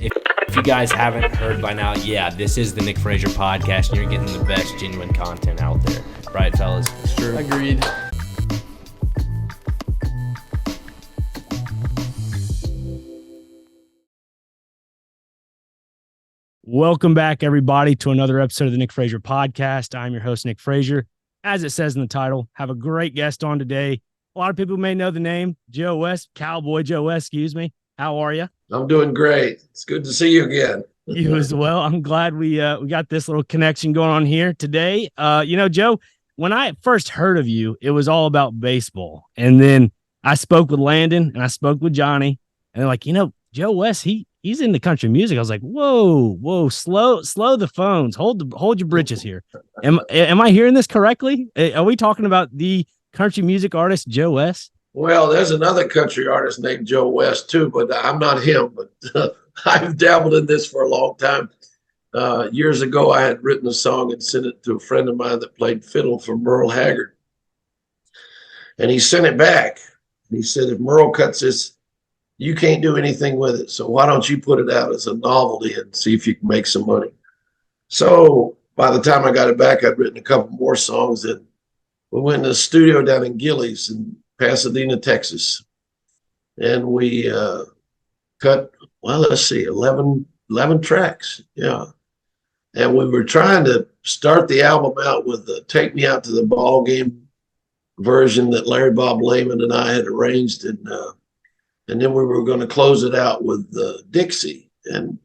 If you guys haven't heard by now, yeah, this is the Nick Frazier Podcast, and you're getting the best genuine content out there. Right, fellas? It's true. Agreed. Welcome back, everybody, to another episode of the Nick Frazier Podcast. I'm your host, Nick Frazier. As it says in the title, have a great guest on today. A lot of people may know the name, Joe West, Cowboy Joe West, excuse me. How are you? I'm doing great. It's good to see you again. You as well. I'm glad we got this little connection going on here today. Joe, when I first heard of you, it was all about baseball. And then I spoke with Landon and I spoke with Johnny, and they're like, Joe West, he's into country music. I was like, whoa, slow the phones. Hold your britches here. Am I hearing this correctly? Are we talking about the country music artist Joe West? Well, there's another country artist named Joe West too, but I'm not him. But I've dabbled in this for a long time. Years ago, I had written a song and sent it to a friend of mine that played fiddle for Merle Haggard. And he sent it back. He said, if Merle cuts this, you can't do anything with it. So why don't you put it out as a novelty and see if you can make some money? So by the time I got it back, I'd written a couple more songs, and we went to the studio down in Gillies in Pasadena, Texas. And we cut, 11 tracks. Yeah. And we were trying to start the album out with the Take Me Out to the Ball Game version that Larry Bob Lehman and I had arranged. And then we were going to close it out with Dixie. And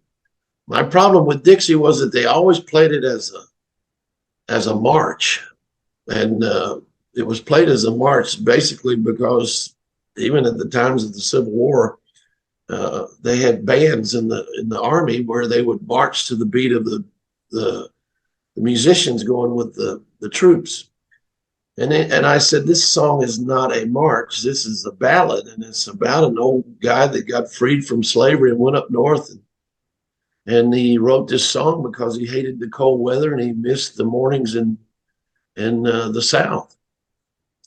my problem with Dixie was that they always played it as a march. And it was played as a march basically because even at the times of the Civil War, they had bands in the Army where they would march to the beat of the musicians going with the troops. And I said, this song is not a march. This is a ballad, and it's about an old guy that got freed from slavery and went up north. And he wrote this song because he hated the cold weather and he missed the mornings in the South.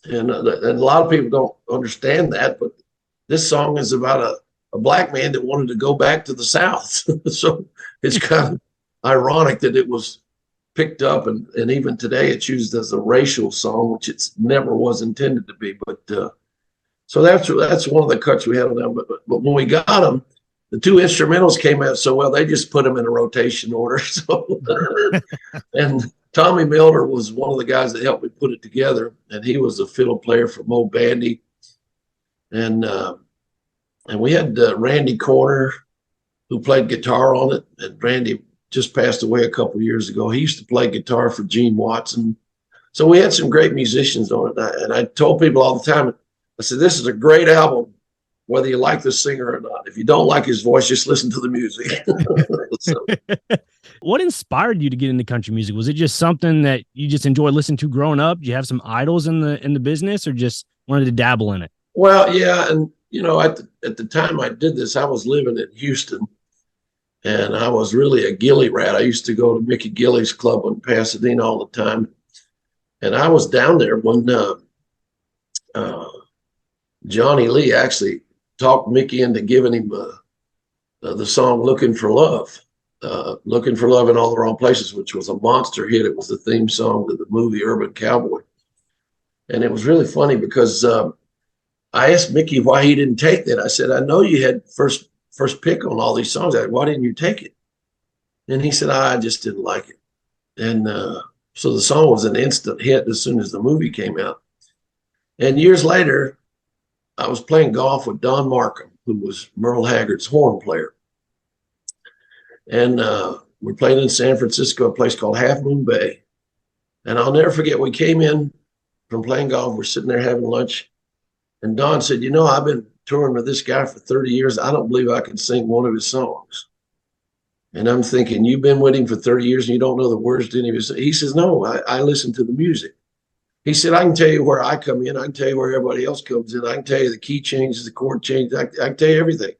And a lot of people don't understand that, but this song is about a black man that wanted to go back to the South. So it's kind of ironic that it was picked up, and even today it's used as a racial song, which it's never was intended to be. But so that's one of the cuts we had on them. But when we got them, the two instrumentals came out so well, they just put them in a rotation order. So and Tommy Milner was one of the guys that helped me put it together, and he was a fiddle player for Mo Bandy. And we had Randy Corner, who played guitar on it, and Randy just passed away a couple of years ago. He used to play guitar for Gene Watson. So we had some great musicians on it. And I told people all the time, I said, this is a great album, whether you like the singer or not. If you don't like his voice, just listen to the music. So. What inspired you to get into country music? Was it just something that you just enjoyed listening to growing up? Did you have some idols in the business, or just wanted to dabble in it? Well, yeah. And, at the time I did this, I was living in Houston. And I was really a Gilly rat. I used to go to Mickey Gilly's club in Pasadena all the time. And I was down there when Johnny Lee actually talked Mickey into giving him the song Looking for Love. Looking for Love in All the Wrong Places, which was a monster hit. It was the theme song to the movie Urban Cowboy. And it was really funny because I asked Mickey why he didn't take that. I said, I know you had first pick on all these songs. Why didn't you take it? And he said, I just didn't like it. And so the song was an instant hit as soon as the movie came out. And years later, I was playing golf with Don Markham, who was Merle Haggard's horn player. And we're playing in San Francisco, a place called Half Moon Bay. And I'll never forget, we came in from playing golf. We're sitting there having lunch. And Don said, I've been touring with this guy for 30 years. I don't believe I can sing one of his songs. And I'm thinking, you've been with him for 30 years and you don't know the words to any of his songs. He says, no, I listen to the music. He said, I can tell you where I come in. I can tell you where everybody else comes in. I can tell you the key changes, the chord changes. I can tell you everything.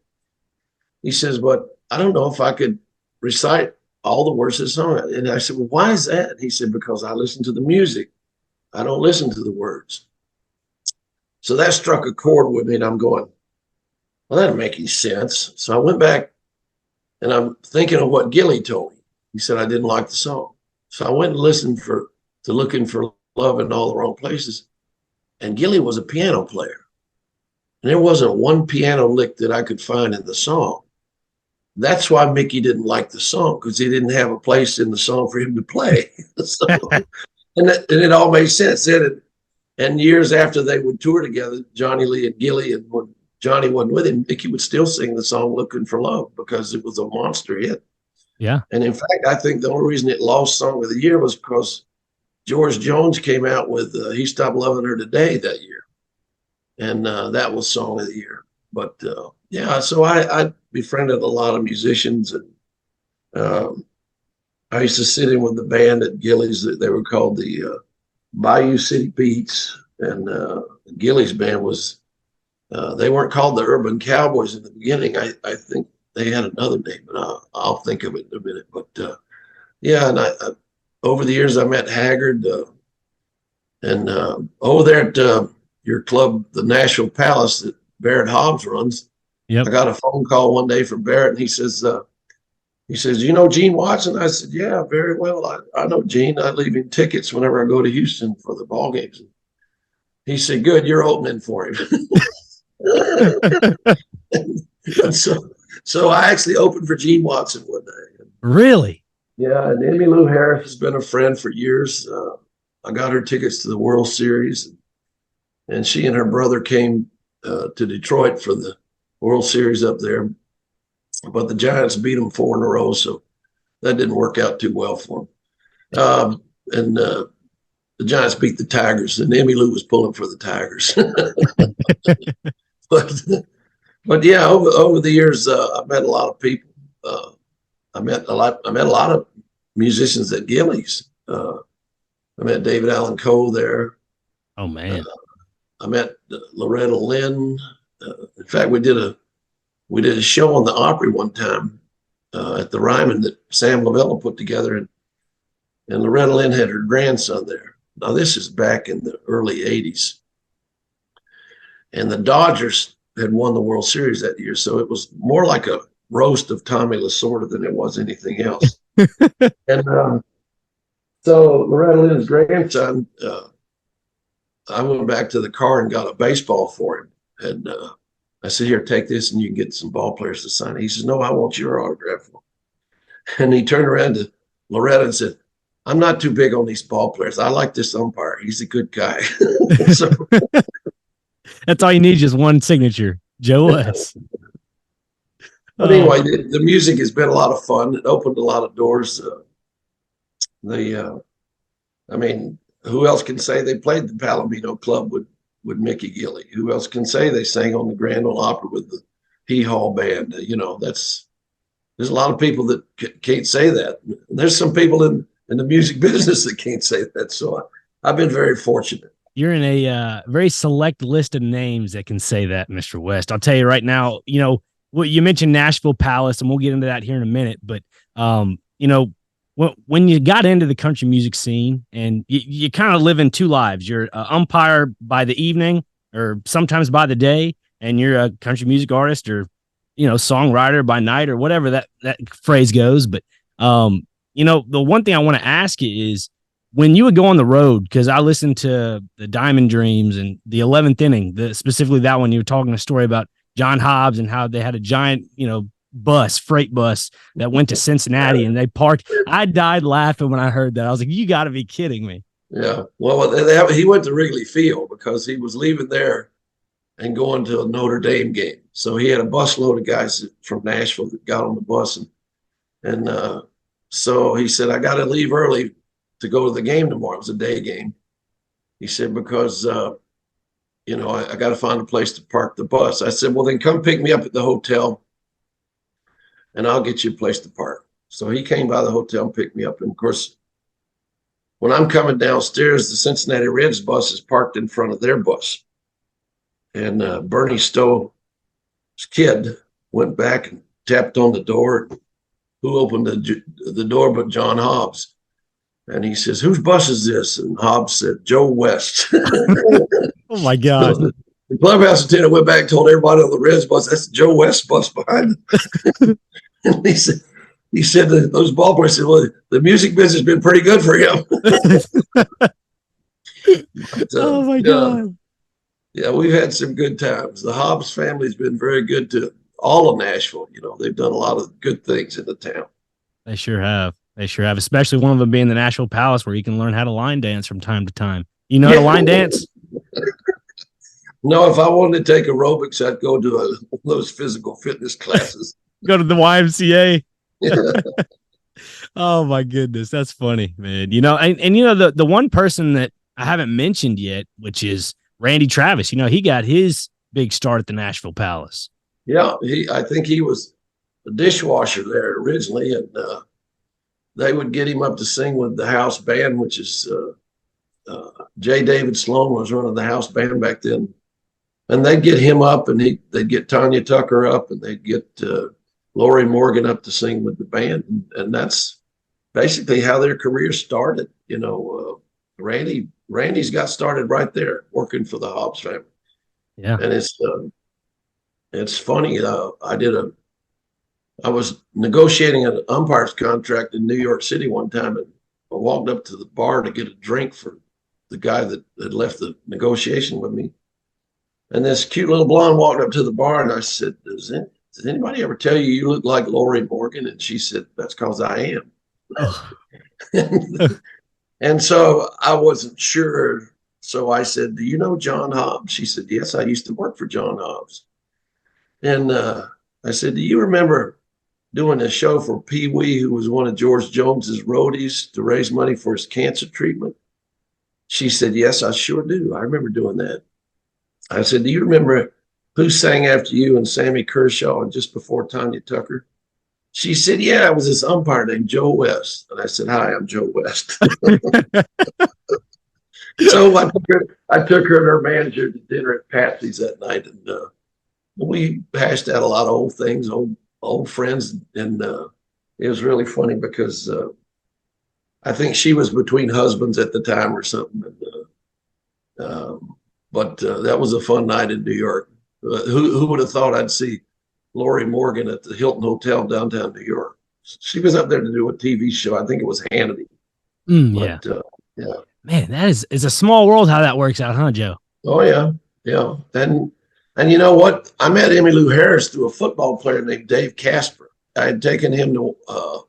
He says, but I don't know if I could recite all the words of the song. And I said, well, why is that? He said, because I listen to the music. I don't listen to the words. So that struck a chord with me, and I'm going, well, that doesn't make any sense. So I went back And I'm thinking of what Gilly told me. He said I didn't like the song. So I went and listened to Looking for Love in All the Wrong Places. And Gilly was a piano player. And there wasn't one piano lick that I could find in the song. That's why Mickey didn't like the song, because he didn't have a place in the song for him to play. So, and it all made sense. And years after they would tour together, Johnny Lee and Gilly, and when Johnny wasn't with him, Mickey would still sing the song Looking for Love because it was a monster hit. Yeah. And in fact, I think the only reason it lost Song of the Year was because George Jones came out with He Stopped Loving Her Today that year. And that was Song of the Year. But yeah, so I befriended a lot of musicians, and I used to sit in with the band at Gilly's. They were called the Bayou City Beats, and Gilly's band was, they weren't called the Urban Cowboys in the beginning. I think they had another name, but I'll think of it in a minute. But yeah, and I over the years I met Haggard, and over there at your club, the Nashville Palace that Barrett Hobbs runs. Yep. I got a phone call one day from Barrett, and he says, you know Gene Watson? I said, yeah, very well. I know Gene. I leave him tickets whenever I go to Houston for the ball games. He said, good, you're opening for him. And so I actually opened for Gene Watson one day. Really? Yeah, and Emmylou Harris has been a friend for years. I got her tickets to the World Series, and she and her brother came to Detroit for the World Series up there. But the Giants beat them 4 in a row, so that didn't work out too well for them. And the Giants beat the Tigers, and Emmylou was pulling for the Tigers. But yeah, over the years, I met a lot of people. I met a lot of musicians at Gillies. I met David Allan Coe there. Oh man. I met Loretta Lynn. In fact, we did a show on the Opry one time at the Ryman that Sam Lavella put together, and Loretta Lynn had her grandson there. Now this is back in the early '80s, and the Dodgers had won the World Series that year, so it was more like a roast of Tommy Lasorda than it was anything else. And so Loretta Lynn's grandson, I went back to the car and got a baseball for him. And I said, here, take this and you can get some ball players to sign it. He says, no, I want your autograph. And he turned around to Loretta and said, I'm not too big on these ball players. I like this umpire. He's a good guy. So, that's all you need, just one signature, Joe West. But anyway, the music has been a lot of fun. It opened a lot of doors. I mean, who else can say they played the Palomino Club with Mickey Gilly? Who else can say they sang on the Grand Ole Opry with the Hee Haw Band? There's a lot of people that can't say that. There's some people in the music business that can't say that. So I've been very fortunate. You're in a very select list of names that can say that, Mr. West. I'll tell you right now, well, you mentioned Nashville Palace, and we'll get into that here in a minute. But, when you got into the country music scene, and you kind of live in two lives, you're an umpire by the evening or sometimes by the day, and you're a country music artist or, songwriter by night or whatever that phrase goes. But, the one thing I want to ask you is, when you would go on the road, because I listened to the Diamond Dreams and the 11th Inning, specifically that one, you were talking a story about John Hobbs and how they had a giant, freight bus that went to Cincinnati and they parked. I died laughing when I heard that. I was like, you got to be kidding me. Yeah. Well, he went to Wrigley Field because he was leaving there and going to a Notre Dame game. So he had a busload of guys from Nashville that got on the bus. And so he said, I got to leave early to go to the game tomorrow. It was a day game. He said, because, I got to find a place to park the bus. I said, well, then come pick me up at the hotel and I'll get you a place to park. So he came by the hotel and picked me up. And of course, when I'm coming downstairs, the Cincinnati Reds bus is parked in front of their bus. And Bernie Stowe's kid went back and tapped on the door. Who opened the door but John Hobbs? And he says, whose bus is this? And Hobbs said, Joe West. Oh, my God. So the clubhouse attendant went back and told everybody on the Reds bus, that's the Joe West bus behind him. And he said that those ball boys said, well, the music business has been pretty good for him. But, Oh my God. Yeah, we've had some good times. The Hobbs family's been very good to all of Nashville. They've done a lot of good things in the town. They sure have. They sure have, especially one of them being the Nashville Palace, where you can learn how to line dance from time to time. You know how to line dance? No, if I wanted to take aerobics, I'd go to one of those physical fitness classes. Go to the YMCA. Oh my goodness, that's funny, man. The one person that I haven't mentioned yet, which is Randy Travis. He got his big start at the Nashville Palace. Yeah, I think he was a dishwasher there originally, and they would get him up to sing with the house band, which is J. David Sloan was running the house band back then. And they'd get him up, and they'd get Tanya Tucker up, and they'd get Lori Morgan up to sing with the band. And that's basically how their career started. Randy's got started right there working for the Hobbs family. Yeah. And it's funny. I was negotiating an umpire's contract in New York City one time, and I walked up to the bar to get a drink for the guy that had left the negotiation with me. And this cute little blonde walked up to the bar, and I said, does anybody ever tell you look like Lori Morgan? And she said, that's because I am. Oh. And so I wasn't sure. So I said, do you know John Hobbs? She said, yes, I used to work for John Hobbs. And I said, do you remember doing a show for Pee Wee, who was one of George Jones's roadies, to raise money for his cancer treatment? She said, yes, I sure do. I remember doing that. I said, do you remember Who Sang After You and Sammy Kershaw and Just Before Tanya Tucker? She said, yeah, it was this umpire named Joe West. And I said, hi, I'm Joe West. So I took her and her manager to dinner at Patsy's that night. And we hashed out a lot of old things, old friends. And it was really funny because I think she was between husbands at the time or something. But that was a fun night in New York. Who would have thought I'd see Lori Morgan at the Hilton Hotel downtown New York? She was up there to do a TV show. I think it was Hannity. Yeah. Man, that is a small world how that works out, huh, Joe? Oh, yeah. Yeah. And you know what? I met Emmylou Harris through a football player named Dave Casper. I had taken him to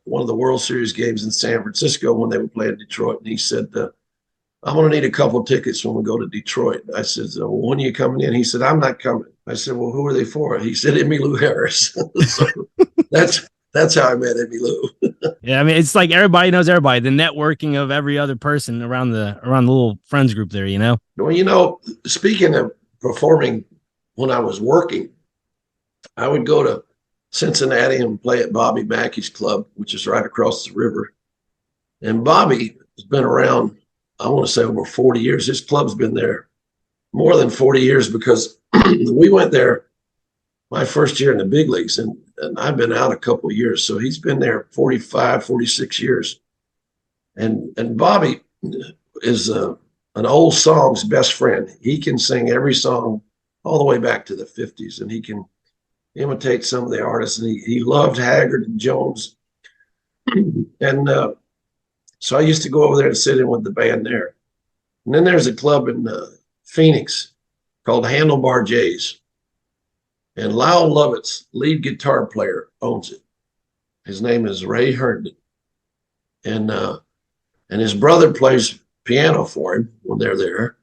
one of the World Series games in San Francisco when they were playing Detroit. And he said, I'm going to need a couple of tickets when we go to Detroit. I said, well, when are you coming in? He said, I'm not coming. I said, well, who are they for? He said, Emmylou Harris. So that's how I met Emmylou. Yeah, I mean, it's like everybody knows everybody. The networking of every other person around the little friends group there, Well, speaking of performing when I was working, I would go to Cincinnati and play at Bobby Mackey's club, which is right across the river. And Bobby has been around, I want to say, over 40 years. His club's been there more than 40 years because we went there my first year in the big leagues, and I've been out a couple of years. So he's been there 45, 46 years. And Bobby is an old song's best friend. He can sing every song all the way back to the 50s, and he can imitate some of the artists. And he loved Haggard and Jones. And so I used to go over there and sit in with the band there. And then there's a club in Phoenix called Handlebar Jays. And Lyle Lovett's lead guitar player owns it. His name is Ray Herndon. And his brother plays piano for him when they're there.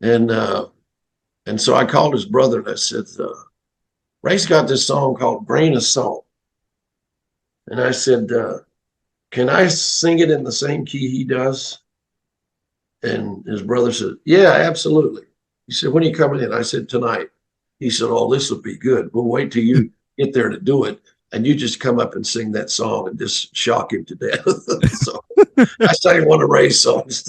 And so I called his brother and I said, Ray's got this song called Grain of Salt. And I said, can I sing it in the same key he does? And his brother said, yeah, absolutely. He said, when are you coming in? I said, tonight. He said, oh, this will be good. We'll wait till you get there to do it. And you just come up and sing that song and just shock him to death. So I sang one of Ray's songs.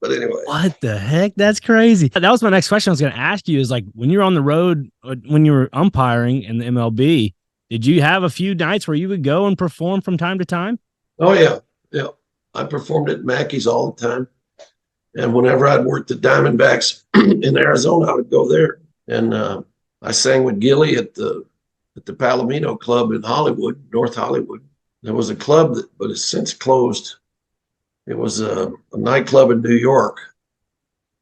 But anyway. What the heck? That's crazy. That was my next question I was going to ask you is, like, when you're on the road, when you were umpiring in the MLB, did you have a few nights where you would go and perform from time to time? Oh, yeah. Yeah. I performed at Mackey's all the time. And whenever I'd work the Diamondbacks in Arizona, I would go there. And I sang with Gilly at the at the Palomino Club in Hollywood, North Hollywood. There was a club but it's since closed. It was a nightclub in New York,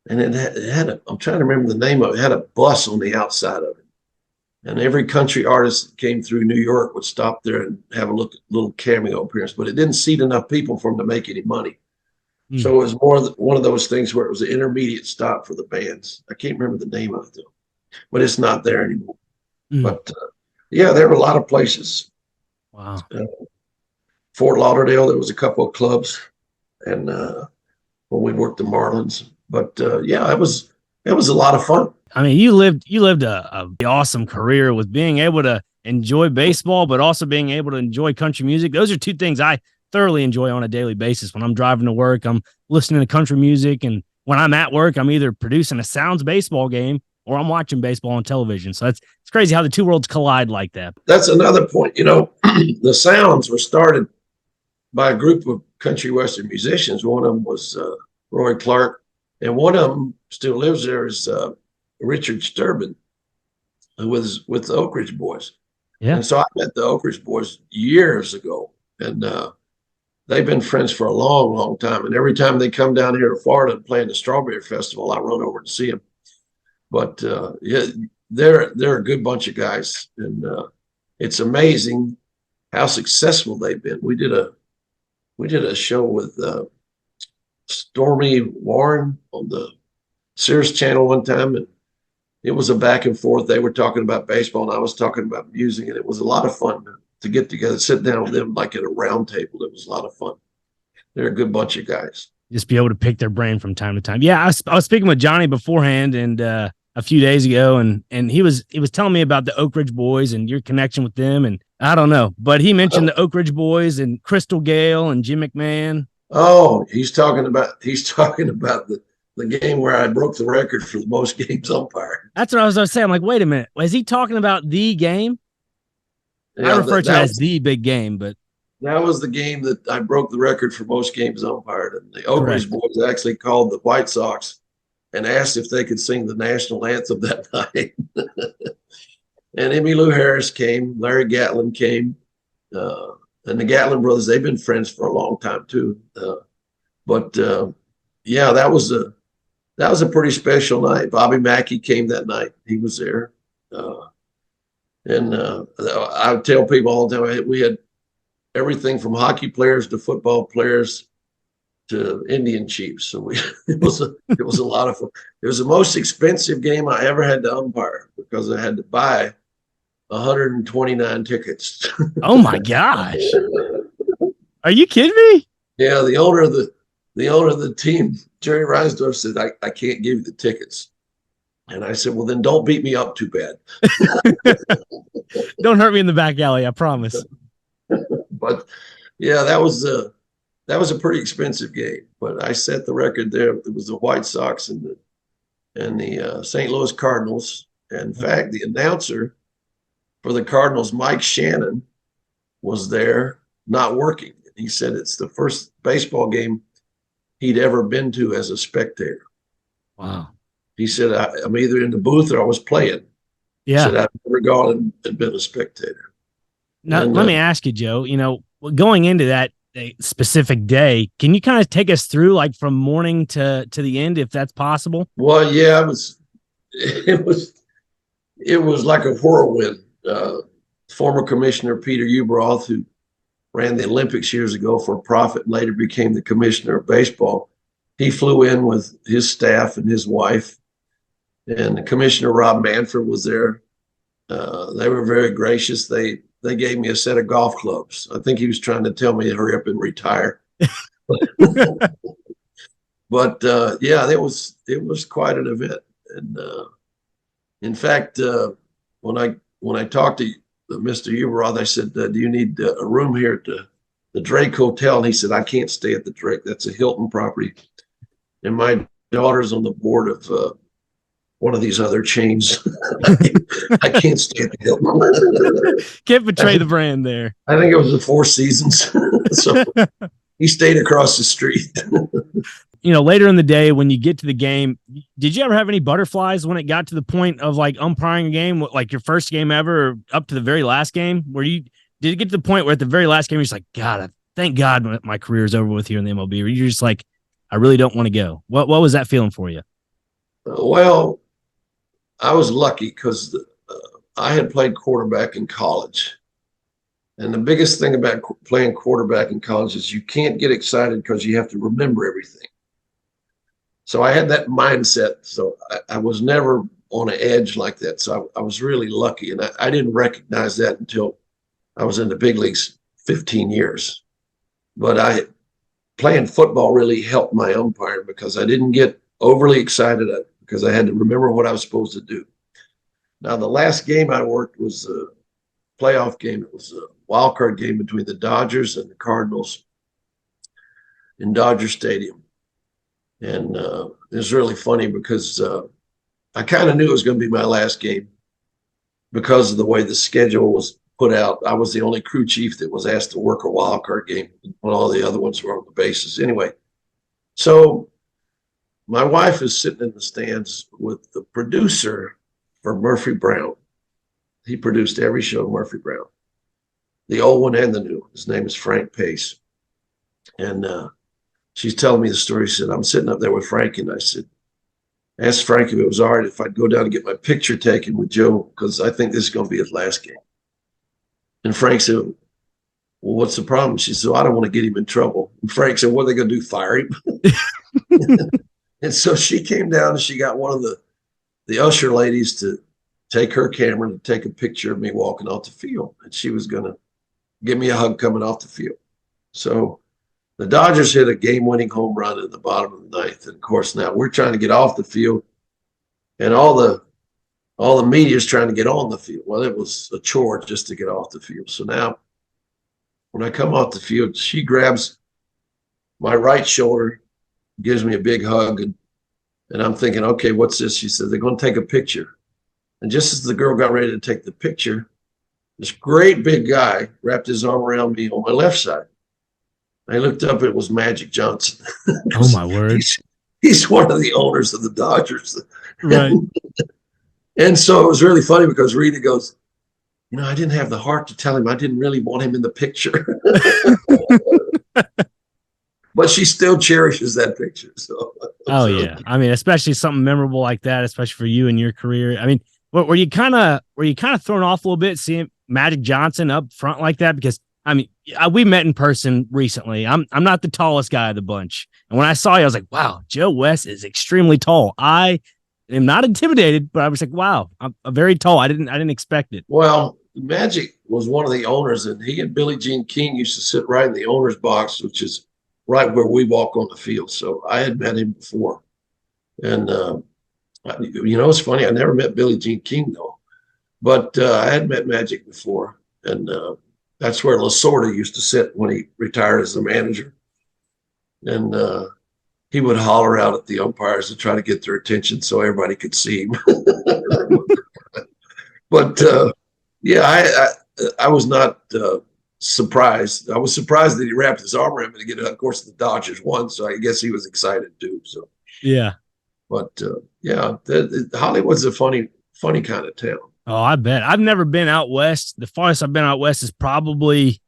and it had I'm trying to remember the name of it. It had a bus on the outside of it, and every country artist that came through New York would stop there and have a little cameo appearance. But it didn't seat enough people for them to make any money. So it was one of those things where it was an intermediate stop for the bands. I can't remember the name of it though, but it's not there anymore. But yeah, there were a lot of places. Wow. Fort Lauderdale, there was a couple of clubs, and when we worked the Marlins. But yeah, it was a lot of fun. I mean, you lived a awesome career with being able to enjoy baseball, but also being able to enjoy country music. Those are two things I thoroughly enjoy on a daily basis. When I'm driving to work, I'm listening to country music, and when I'm at work, I'm either producing a Sounds baseball game or I'm watching baseball on television. So it's crazy how the two worlds collide like that. That's another point. You know, the Sounds were started by a group of country western musicians. One of them was Roy Clark, and one of them still lives there is Richard Sturban, who was with the Oak Ridge Boys. Yeah. And so I met the Oak Ridge Boys years ago, and they've been friends for a long, long time. And every time they come down here to Florida and play in the Strawberry Festival, I run over to see them. But yeah, they're a good bunch of guys, and it's amazing how successful they've been. We did a show with Stormy Warren on the Sirius Channel one time, and it was a back and forth. They were talking about baseball, and I was talking about music, and it was a lot of fun to get together, sit down with them like at a round table. It was a lot of fun. They're a good bunch of guys. Just be able to pick their brain from time to time. Yeah, I was speaking with Johnny beforehand and a few days ago, and he was telling me about the Oak Ridge Boys and your connection with them, and I don't know, but he mentioned the Oak Ridge Boys and Crystal Gale and Jim McMahon. Oh, he's talking about the game where I broke the record for the most games umpired. That's what I was going to say. I'm like, wait a minute, is he talking about the game? Yeah, I refer to it as the big game, but that was the game that I broke the record for most games umpired. And the Oak Ridge Boys actually called the White Sox and asked if they could sing the national anthem that night. And Emmylou Harris came, Larry Gatlin came, and the Gatlin brothers, they've been friends for a long time too. But yeah, that was a pretty special night. Bobby Mackey came that night. He was there. And I would tell people all the time, we had everything from hockey players to football players to Indian chiefs. So it was a lot of fun. It was the most expensive game I ever had to umpire because I had to buy 129 tickets. Oh my gosh. Are you kidding me? Yeah, the owner of the team, Jerry Reinsdorf, said, I can't give you the tickets. And I said, well, then don't beat me up too bad. Don't hurt me in the back alley, I promise. But yeah, that was a pretty expensive game. But I set the record there. It was the White Sox and the St. Louis Cardinals. And in fact, the announcer for the Cardinals, Mike Shannon, was there not working. He said it's the first baseball game he'd ever been to as a spectator. Wow. He said, I'm either in the booth or I was playing. Yeah. He said, I've never gone and been a spectator. Now, let me ask you, Joe, going into that specific day, can you kind of take us through like from morning to the end, if that's possible? Well, yeah, it was like a whirlwind. Former Commissioner Peter Ubroth, who ran the Olympics years ago for profit and later became the commissioner of baseball, he flew in with his staff and his wife, and Commissioner Rob Manfred was there. They were very gracious. They gave me a set of golf clubs. I think he was trying to tell me to hurry up and retire. But yeah, it was quite an event. And in fact, when I talked to Mr. Ubroth, I said, do you need a room here at the Drake Hotel? And he said, I can't stay at the Drake. That's a Hilton property. And my daughter's on the board of one of these other chains. I can't stay at the Hilton. Can't betray the brand there. I think it was the Four Seasons. So he stayed across the street. later in the day when you get to the game, did you ever have any butterflies when it got to the point of like umpiring a game, like your first game ever, or up to the very last game? Did you get to the point where at the very last game you're just like, God, thank God my career is over with here in the MLB? Or you're just like, I really don't want to go. What was that feeling for you? Well, I was lucky because I had played quarterback in college. And the biggest thing about playing quarterback in college is you can't get excited because you have to remember everything. So I had that mindset. So I was never on an edge like that. So I was really lucky. And I didn't recognize that until I was in the big leagues 15 years. But playing football really helped my umpiring because I didn't get overly excited because I had to remember what I was supposed to do. Now, the last game I worked was a playoff game. It was a wild card game between the Dodgers and the Cardinals in Dodger Stadium. And it was really funny because I kind of knew it was going to be my last game because of the way the schedule was put out. I was the only crew chief that was asked to work a wild card game when all the other ones were on the bases. Anyway, so my wife is sitting in the stands with the producer for Murphy Brown. He produced every show of Murphy Brown, the old one and the new one. His name is Frank Pace. And she's telling me the story. She said, I'm sitting up there with Frank, and I asked Frank if it was all right if I'd go down and get my picture taken with Joe, because I think this is going to be his last game. And Frank said, well, what's the problem? She said, I don't want to get him in trouble. And Frank said, what are they going to do, fire him? And so she came down and she got one of the usher ladies to take her camera and take a picture of me walking off the field. And she was going to give me a hug coming off the field. So the Dodgers hit a game-winning home run in the bottom of the ninth. And, of course, now we're trying to get off the field, and all the media is trying to get on the field. Well, it was a chore just to get off the field. So now when I come off the field, she grabs my right shoulder, gives me a big hug, and I'm thinking, okay, what's this? She said, they're going to take a picture. And just as the girl got ready to take the picture, this great big guy wrapped his arm around me on my left side. I looked up, it was Magic Johnson. Oh, my word. He's one of the owners of the Dodgers. Right. And so it was really funny because Rita goes, I didn't have the heart to tell him I didn't really want him in the picture. But she still cherishes that picture. So. Oh, yeah. I mean, especially something memorable like that, especially for you and your career. I mean, were you kind of thrown off a little bit seeing Magic Johnson up front like that? Because, I mean, we met in person recently. I'm not the tallest guy of the bunch. And when I saw you, I was like, wow, Joe West is extremely tall. I am not intimidated, but I was like, wow, I'm very tall. I didn't expect it. Well, Magic was one of the owners, and he and Billie Jean King used to sit right in the owner's box, which is right where we walk on the field. So I had met him before. And, it's funny. I never met Billie Jean King, though. But I had met Magic before. And that's where Lasorda used to sit when he retired as the manager. And he would holler out at the umpires to try to get their attention so everybody could see him. But, I was not surprised. I was surprised that he wrapped his arm around me to get it. Of course, the Dodgers won, so I guess he was excited too. So yeah, but Hollywood's a funny kind of town. Oh, I bet. I've never been out west. The farthest I've been out west is probably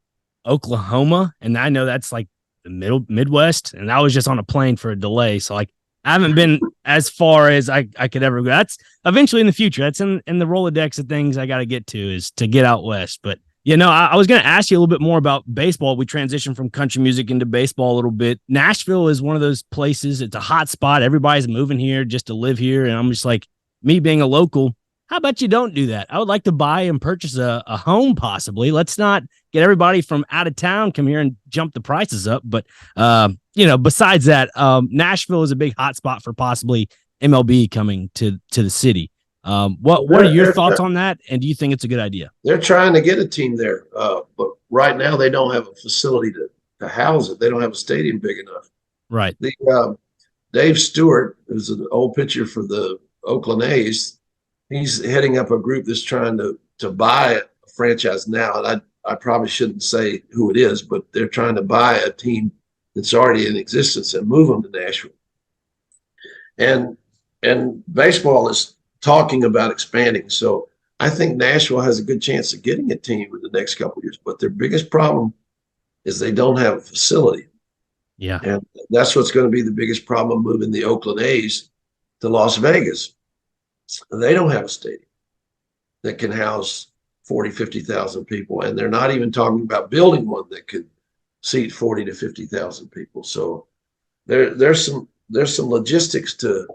Oklahoma, and I know that's like the Midwest. And I was just on a plane for a delay, so like I haven't been as far as I could ever go. That's eventually in the future. That's in the Rolodex of things I got to get to, is to get out west. But I was going to ask you a little bit more about baseball. We transitioned from country music into baseball a little bit. Nashville is one of those places. It's a hot spot. Everybody's moving here just to live here. And I'm just like, me being a local, how about you don't do that? I would like to buy and purchase a home possibly. Let's not get everybody from out of town come here and jump the prices up. But, besides that, Nashville is a big hot spot for possibly MLB coming to the city. What are your thoughts on that? And do you think it's a good idea? They're trying to get a team there, but right now they don't have a facility to house it. They don't have a stadium big enough. Right. Dave Stewart, who's an old pitcher for the Oakland A's, he's heading up a group that's trying to buy a franchise now. And I probably shouldn't say who it is, but they're trying to buy a team that's already in existence and move them to Nashville. and baseball is talking about expanding. So I think Nashville has a good chance of getting a team in the next couple of years. But their biggest problem is they don't have a facility. Yeah. And that's what's going to be the biggest problem moving the Oakland A's to Las Vegas. They don't have a stadium that can house 40, 50,000 people. And they're not even talking about building one that could seat 40 to 50,000 people. So there's some logistics to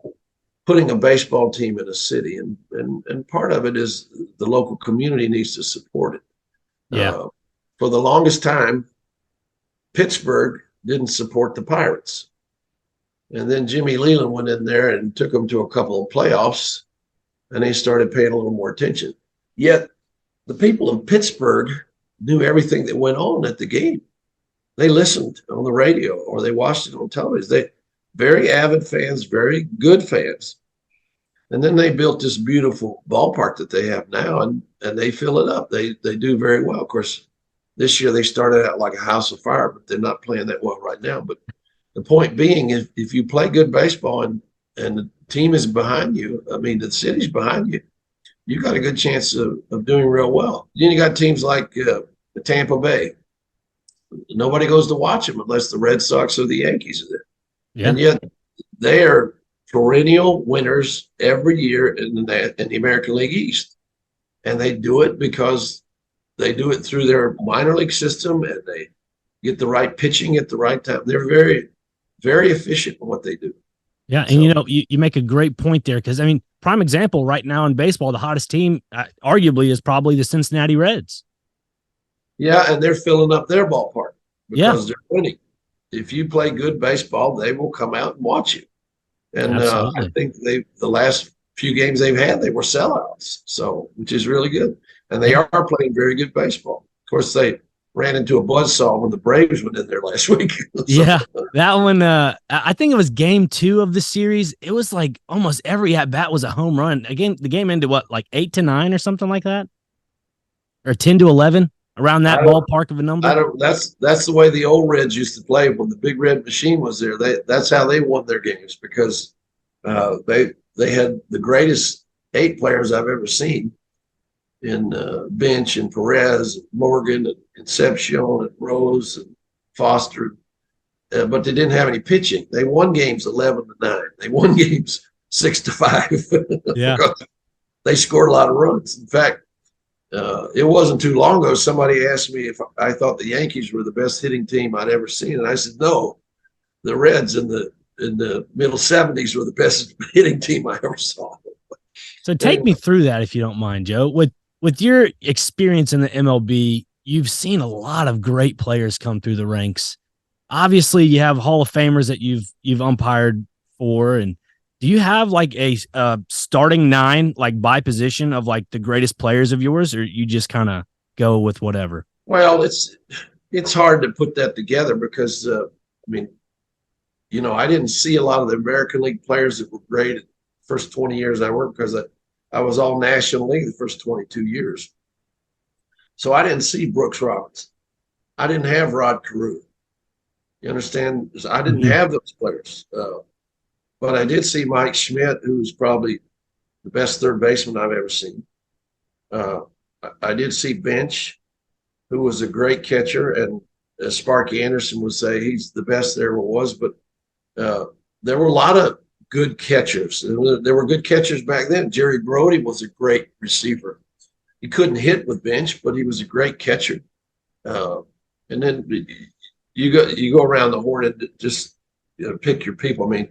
putting a baseball team in a city. And part of it is the local community needs to support it. Yeah. For the longest time, Pittsburgh didn't support the Pirates. And then Jimmy Leland went in there and took them to a couple of playoffs, and they started paying a little more attention. Yet the people in Pittsburgh knew everything that went on at the game. They listened on the radio or they watched it on television. They very avid fans, very good fans. And then they built this beautiful ballpark that they have now, and they fill it up. They do very well. Of course, this year they started out like a house of fire, but they're not playing that well right now. But the point being, if you play good baseball and the team is behind you, I mean, the city's behind you, you got a good chance of doing real well. Then you got teams like the Tampa Bay. Nobody goes to watch them unless the Red Sox or the Yankees are there. Yeah. And yet they are perennial winners every year in the American League East. And they do it because they do it through their minor league system, and they get the right pitching at the right time. They're very, very efficient in what they do. Yeah. And, you make a great point there because, I mean, prime example right now in baseball, the hottest team arguably is probably the Cincinnati Reds. Yeah, and they're filling up their ballpark because they're winning. If you play good baseball, they will come out and watch you. And I think the last few games they've had, they were sellouts, so which is really good. And they are playing very good baseball. Of course, they ran into a buzzsaw when the Braves went in there last week. Yeah, that one, I think it was game 2 of the series. It was like almost every at-bat was a home run. Again, the game ended, what, like 8-9 or something like that? Or 10-11? Around that ballpark of a number? That's the way the old Reds used to play when the Big Red Machine was there. That's how they won their games because they had the greatest 8 players I've ever seen in Bench and Perez, and Morgan, and Concepcion, and Rose, and Foster. But they didn't have any pitching. They won games 11-9. They won games 6-5. Yeah. They scored a lot of runs. In fact, it wasn't too long ago, somebody asked me if I thought the Yankees were the best hitting team I'd ever seen. And I said, no, the Reds in the middle 70s were the best hitting team I ever saw. So take me through that, if you don't mind, Joe. With your experience in the MLB, you've seen a lot of great players come through the ranks. Obviously, you have Hall of Famers that you've umpired for, and do you have like a starting 9, like by position of like the greatest players of yours, or you just kind of go with whatever? Well, it's hard to put that together because, I mean, I didn't see a lot of the American League players that were great at the first 20 years I worked because I was all National League the first 22 years. So I didn't see Brooks Roberts. I didn't have Rod Carew. You understand? I didn't have those players. But I did see Mike Schmidt, who's probably the best third baseman I've ever seen. I did see Bench, who was a great catcher, and as Sparky Anderson would say, he's the best there ever was. But there were a lot of good catchers. There were good catchers back then. Jerry Brody was a great receiver. He couldn't hit with Bench, but he was a great catcher. And then you go around the horn and just pick your people. I mean,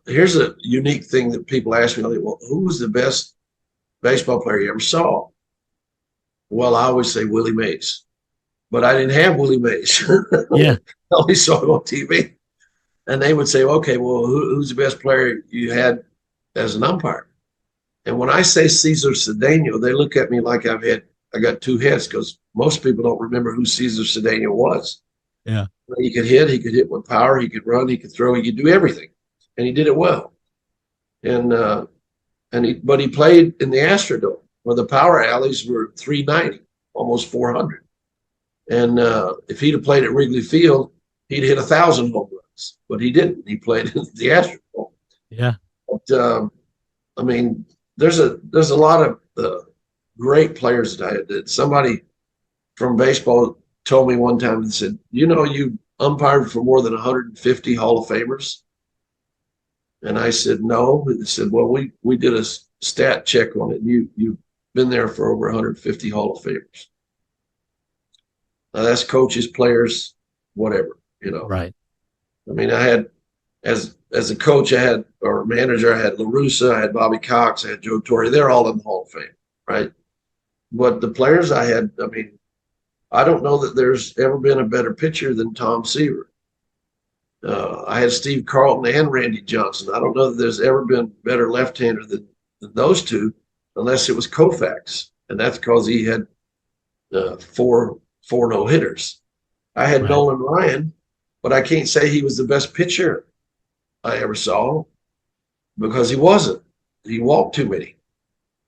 here's a unique thing that people ask me, well, who was the best baseball player you ever saw? Well, I always say Willie Mays, but I didn't have Willie Mays. Yeah. I only saw him on TV. And they would say, okay, well, who's the best player you had as an umpire? And when I say Cesar Cedeno, they look at me like I got 2 heads because most people don't remember who Cesar Cedeno was. Yeah. He could hit with power, he could run, he could throw, he could do everything. And he did it well. But he played in the Astrodome where the power alleys were 390, almost 400. And if he'd have played at Wrigley Field, he'd hit 1,000 home runs. But he didn't. He played in the Astrodome. Yeah. But, I mean, there's a lot of great players that I had. Somebody from baseball told me one time and said, you umpired for more than 150 Hall of Famers. And I said, no. He said, well, we did a stat check on it. You've been there for over 150 Hall of Famers. Now that's coaches, players, whatever, Right. I mean, I had, as a coach, or manager, I had La Russa, I had Bobby Cox, I had Joe Torre. They're all in the Hall of Fame, right? But the players I had, I mean, I don't know that there's ever been a better pitcher than Tom Seaver. I had Steve Carlton and Randy Johnson. I don't know that there's ever been better left-hander than those two, unless it was Koufax, and that's because he had four no-hitters. I had Nolan Ryan, but I can't say he was the best pitcher I ever saw because he wasn't. He walked too many,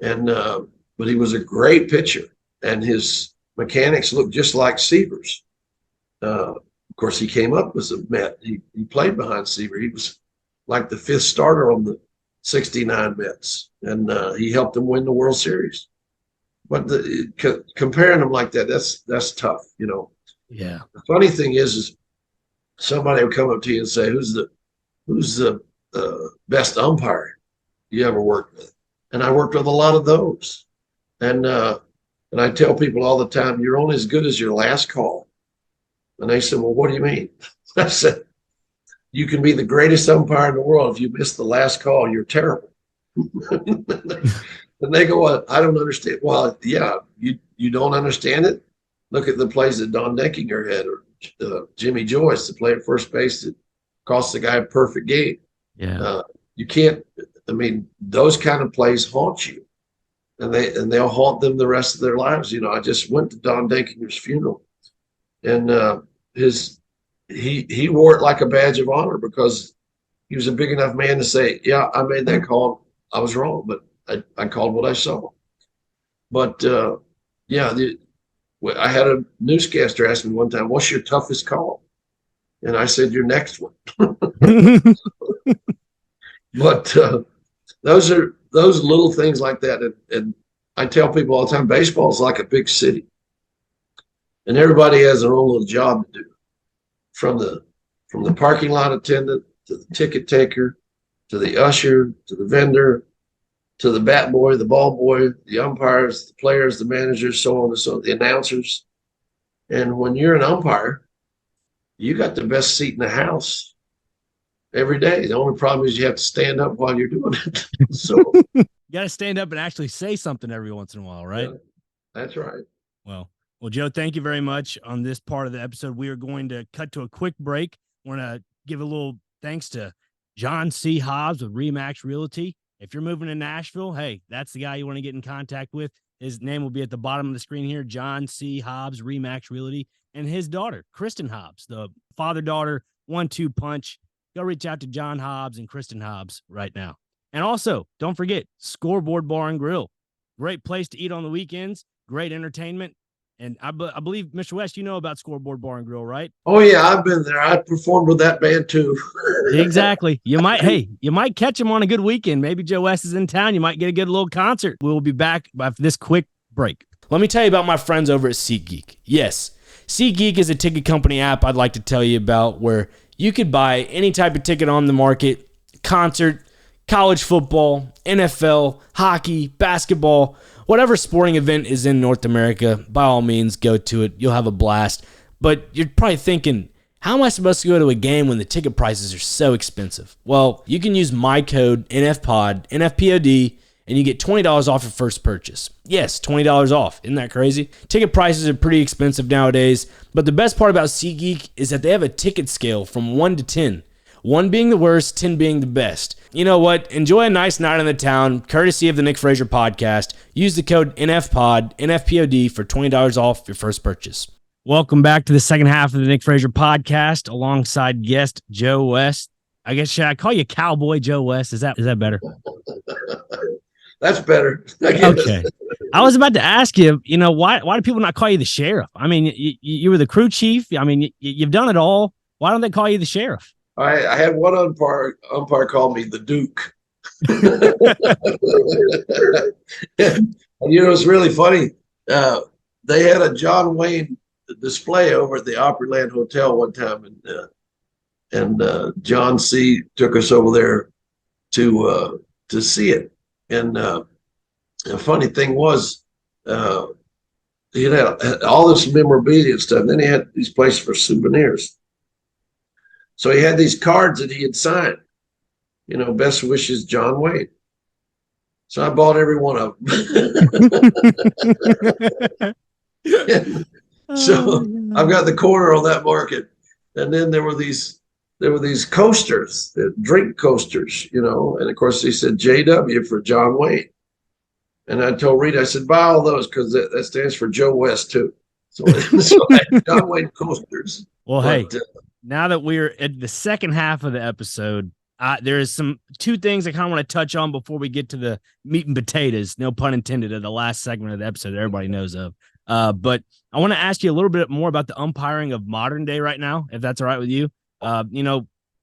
but he was a great pitcher, and his mechanics looked just like Seaver's. Of course, he came up as a Met. He played behind Seaver. He was like the fifth starter on the '69 Mets, and he helped them win the World Series. But comparing them like that, that's tough, Yeah. The funny thing is somebody would come up to you and say, "Who's the best umpire you ever worked with?" And I worked with a lot of those, and I tell people all the time, "You're only as good as your last call." And they said, "Well, what do you mean?" I said, "You can be the greatest umpire in the world. If you miss the last call, you're terrible." And they go, "Well, I don't understand." Well, yeah, you don't understand it? Look at the plays that Don Neckinger had, or Jimmy Joyce, to play at first base that cost the guy a perfect game. Yeah. You can't, I mean, those kind of plays haunt you. And they'll haunt them the rest of their lives. I just went to Don Denkinger's funeral, and he wore it like a badge of honor because he was a big enough man to say, "Yeah, I made that call. I was wrong, but I called what I saw." But yeah, I had a newscaster ask me one time, "What's your toughest call?" And I said, "Your next one." But those little things like that. And I tell people all the time, baseball is like a big city, and everybody has their own little job to do, from the parking lot attendant to the ticket taker, to the usher, to the vendor, to the bat boy, the ball boy, the umpires, the players, the managers, so on and so on, the announcers. And when you're an umpire, you got the best seat in the house every day. The only problem is you have to stand up while you're doing it. So you got to stand up and actually say something every once in a while, right? Yeah, that's right. Well, Joe, thank you very much on this part of the episode. We are going to cut to a quick break. We're going to give a little thanks to John C. Hobbs with Remax Realty. If you're moving to Nashville, hey, that's the guy you want to get in contact with. His name will be at the bottom of the screen here, John C. Hobbs, Remax Realty, and his daughter, Kristen Hobbs, the father-daughter 1-2 punch. Go reach out to John Hobbs and Kristen Hobbs right now. And also, don't forget, Scoreboard Bar and Grill. Great place to eat on the weekends, great entertainment. And I believe, Mr. West, you know about Scoreboard Bar and Grill, right? Oh, yeah, I've been there. I performed with that band, too. Exactly. You might catch him on a good weekend. Maybe Joe West is in town. You might get a good little concert. We'll be back after this quick break. Let me tell you about my friends over at SeatGeek. Yes, SeatGeek is a ticket company app I'd like to tell you about where you could buy any type of ticket on the market, concert, college football, NFL, hockey, basketball, whatever sporting event is in North America. By all means, go to it. You'll have a blast. But you're probably thinking, how am I supposed to go to a game when the ticket prices are so expensive? Well, you can use my code NFPOD, NFPOD, and you get $20 off your first purchase. Yes, $20 off. Isn't that crazy? Ticket prices are pretty expensive nowadays, but the best part about SeatGeek is that they have a ticket scale from 1 to 10. 1 being the worst, 10 being the best. You know what? Enjoy a nice night in the town, courtesy of the Nick Frazier Podcast. Use the code NFPOD, NFPOD for $20 off your first purchase. Welcome back to the second half of the Nick Frazier Podcast alongside guest Joe West. I guess, should I call you Cowboy Joe West? Is that better? That's better. Okay. I was about to ask you, why do people not call you the sheriff? I mean, you were the crew chief. I mean, you've done it all. Why don't they call you the sheriff? I had one umpire call me the Duke. And it's really funny. They had a John Wayne display over at the Opryland Hotel one time, and John C. took us over there to see it. And the funny thing was, he had all this memorabilia and stuff. And then he had these places for souvenirs. So he had these cards that he had signed. Best wishes, John Wayne. So I bought every one of them. So I've got the corner on that market, and then there were these coasters, drink coasters, and of course they said JW for John Wayne. And I told Rita, I said, buy all those because that stands for Joe West too. So I had John Wayne coasters. Well, hey, now that we're at the second half of the episode, there is two things I kind of want to touch on before we get to the meat and potatoes, no pun intended, of the last segment of the episode that everybody knows of. But I want to ask you a little bit more about the umpiring of modern day right now, if that's all right with you.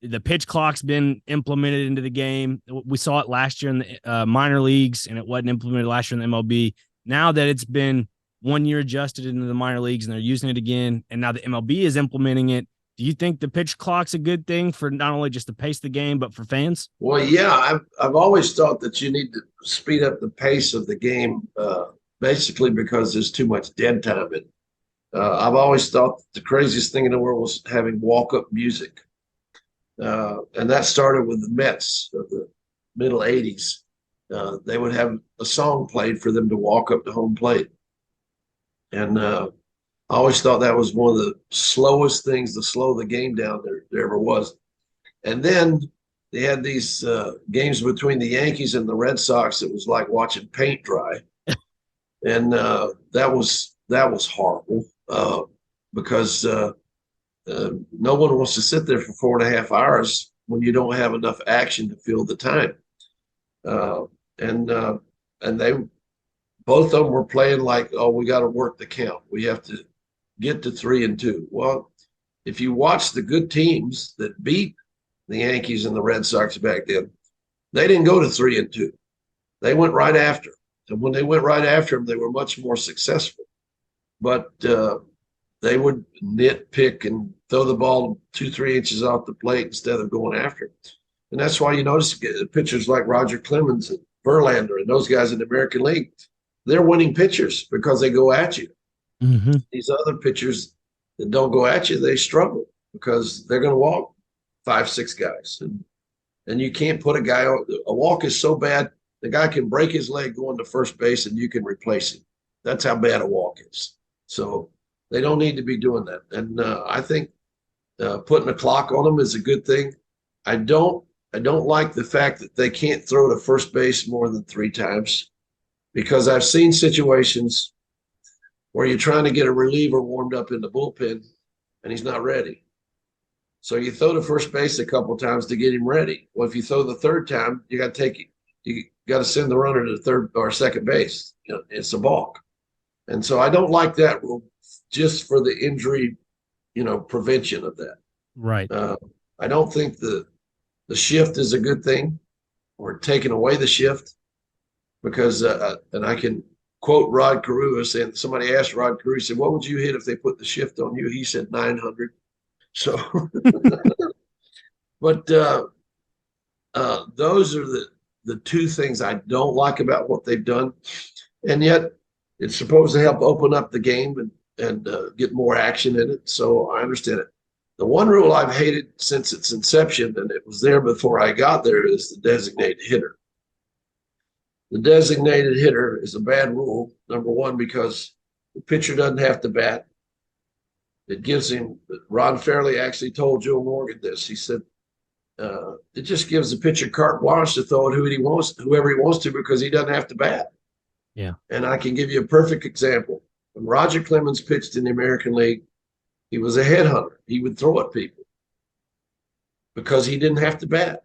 The pitch clock's been implemented into the game. We saw it last year in the minor leagues, and it wasn't implemented last year in the MLB. Now that it's been 1 year adjusted into the minor leagues and they're using it again, and now the MLB is implementing it, do you think the pitch clock's a good thing for not only just to pace the game, but for fans? Well, yeah, I've always thought that you need to speed up the pace of the game, basically because there's too much dead time. And I've always thought the craziest thing in the world was having walk-up music. And that started with the Mets of the middle 80s. They would have a song played for them to walk up to home plate. And I always thought that was one of the slowest things to slow the game down there ever was. And then they had these games between the Yankees and the Red Sox. It was like watching paint dry. And that was horrible because no one wants to sit there for 4.5 hours when you don't have enough action to fill the time. And they both of them were playing like, oh, we got to work the count. We have to get to 3-2. Well, if you watch the good teams that beat the Yankees and the Red Sox back then, they didn't go to 3-2. They went right after. And when they went right after them, they were much more successful. But they would nitpick and throw the ball 2-3 inches off the plate instead of going after it. And that's why you notice pitchers like Roger Clemens and Verlander and those guys in the American League, they're winning pitchers because they go at you. Mm-hmm. These other pitchers that don't go at you, they struggle because they're going to walk 5-6 guys. And you can't put a guy on. A walk is so bad, the guy can break his leg going to first base and you can replace him. That's how bad a walk is. So they don't need to be doing that. And I think putting a clock on them is a good thing. I don't like the fact that they can't throw to first base more than 3 times, because I've seen situations where you're trying to get a reliever warmed up in the bullpen and he's not ready. So you throw to first base a couple of times to get him ready. Well, if you throw the third time, you got to send the runner to third or second base. It's a balk. And so I don't like that rule just for the injury, prevention of that. Right. I don't think the shift is a good thing, or taking away the shift, because and I can quote Rod Carew as saying, somebody asked Rod Carew, he said, what would you hit if they put the shift on you? He said 900. So, but those are the two things I don't like about what they've done. And yet it's supposed to help open up the game and get more action in it. So I understand it. The one rule I've hated since its inception, and it was there before I got there, is the designated hitter. The designated hitter is a bad rule, number one, because the pitcher doesn't have to bat. It gives him, Ron Fairley actually told Joe Morgan this. He said, it just gives the pitcher carte blanche to throw it whoever he wants to, because he doesn't have to bat. Yeah. And I can give you a perfect example. When Roger Clemens pitched in the American League, he was a headhunter. He would throw at people because he didn't have to bat.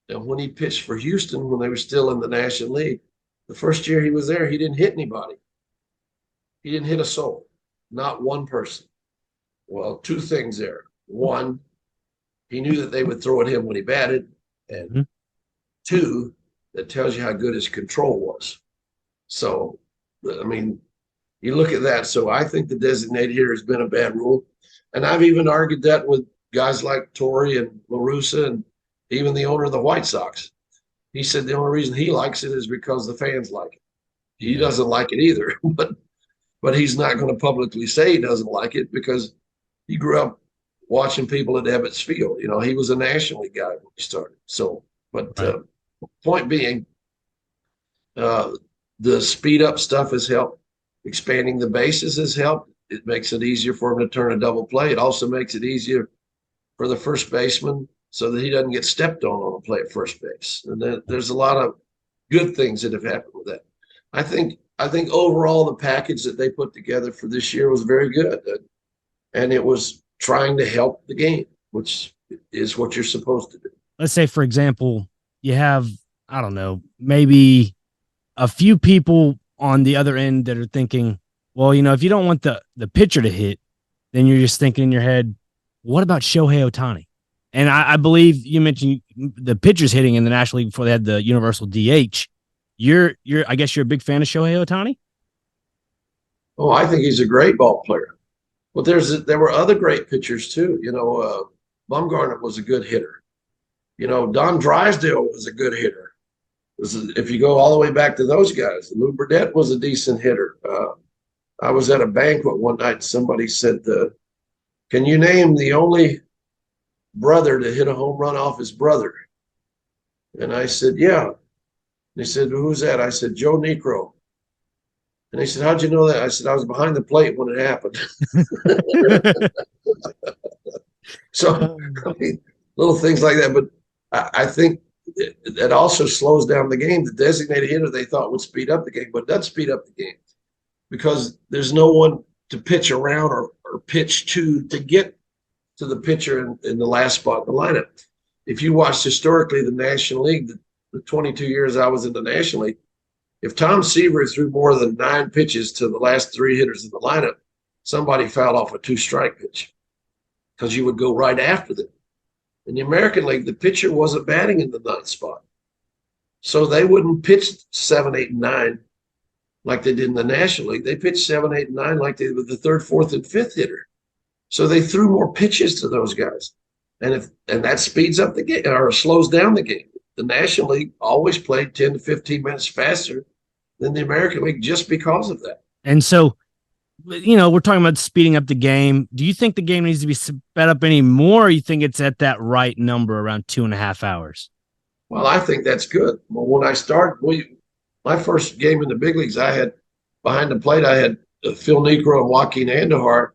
And when he pitched for Houston, when they were still in the National League, the first year he was there, he didn't hit anybody. He didn't hit a soul, not one person. Well, two things there. One, he knew that they would throw at him when he batted. And two, that tells you how good his control was. So, I mean, you look at that. So I think the designated hitter has been a bad rule. And I've even argued that with guys like Torrey and La Russa and even the owner of the White Sox. He said the only reason he likes it is because the fans like it. He doesn't like it either, but he's not going to publicly say he doesn't like it because he grew up watching people at Ebbets Field. You know, he was a National League guy when he started. So, but point being, the speed up stuff has helped. Expanding the bases has helped. It makes it easier for him to turn a double play. It also makes it easier for the first baseman so that he doesn't get stepped on a play at first base. And then there's a lot of good things that have happened with that. I think overall the package that they put together for this year was very good, and it was trying to help the game, which is what you're supposed to do. Let's say, for example, you have, I don't know, maybe a few people on the other end that are thinking, well, you know, if you don't want the pitcher to hit, then you're just thinking in your head, what about Shohei Ohtani? And I believe you mentioned the pitchers hitting in the National League before they had the universal DH. I guess you're a big fan of Shohei Ohtani? Oh, I think he's a great ball player. But there were other great pitchers too. You know, Bumgarner was a good hitter. You know, Don Drysdale was a good hitter. If you go all the way back to those guys, Lou Burdette was a decent hitter. I was at a banquet one night and somebody said, can you name the only brother to hit a home run off his brother? And I said, yeah. And he said, well, who's that? I said, Joe Niekro. And he said, how'd you know that? I said, I was behind the plate when it happened. So, I mean, little things like that. But I think that also slows down the game. The designated hitter they thought would speed up the game, but it doesn't speed up the game because there's no one to pitch around or pitch to get to the pitcher in the last spot in the lineup. If you watched historically the National League, the 22 years I was in the National League, if Tom Seaver threw more than 9 pitches to the last 3 hitters in the lineup, somebody fouled off a 2-strike pitch because you would go right after them. In the American League, the pitcher wasn't batting in the 9th spot. So they wouldn't pitch 7, 8, and 9 like they did in the National League. They pitched 7, 8, and 9 like they did with the 3rd, 4th, and 5th hitter. So they threw more pitches to those guys. And that speeds up the game or slows down the game. The National League always played 10 to 15 minutes faster than the American League just because of that. And so, you know, we're talking about speeding up the game. Do you think the game needs to be sped up any more, or you think it's at that right number around 2.5 hours? Well, I think that's good. Well, when I started, my first game in the big leagues, I had behind the plate, I had Phil Niekro and Joaquin Andujar,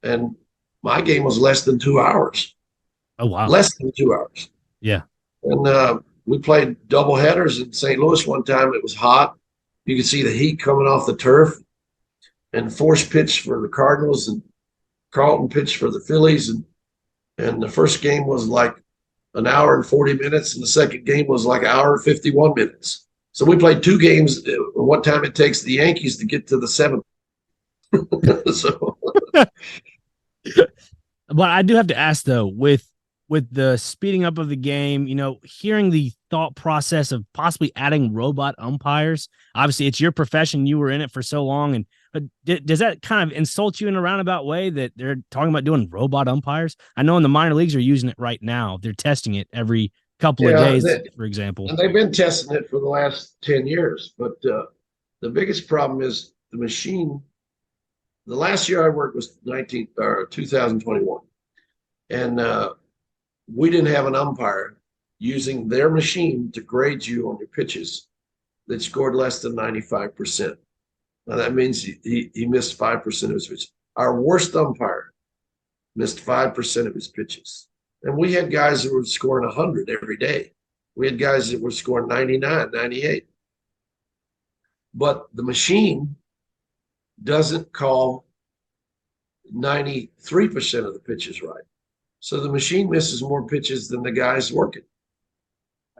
and my game was less than 2 hours. Oh, wow. Less than 2 hours. Yeah. And we played double headers in St. Louis one time. It was hot. You could see the heat coming off the turf. And Force pitched for the Cardinals and Carlton pitched for the Phillies. And the first game was like an hour and 40 minutes. And the second game was like an hour and 51 minutes. So we played 2 games. What time it takes the Yankees to get to the 7th. So. But I do have to ask, though, with the speeding up of the game, you know, hearing the thought process of possibly adding robot umpires. Obviously, it's your profession. You were in it for so long. But does that kind of insult you in a roundabout way that they're talking about doing robot umpires? I know in the minor leagues are using it right now. They're testing it every couple of days, for example. And they've been testing it for the last 10 years. But the biggest problem is the machine. The last year I worked was 2021. And we didn't have an umpire using their machine to grade you on your pitches that scored less than 95%. Now that means he missed 5% of his pitches. Our worst umpire missed 5% of his pitches. And we had guys that were scoring 100 every day. We had guys that were scoring 99, 98. But the machine doesn't call 93% of the pitches right. So the machine misses more pitches than the guys working.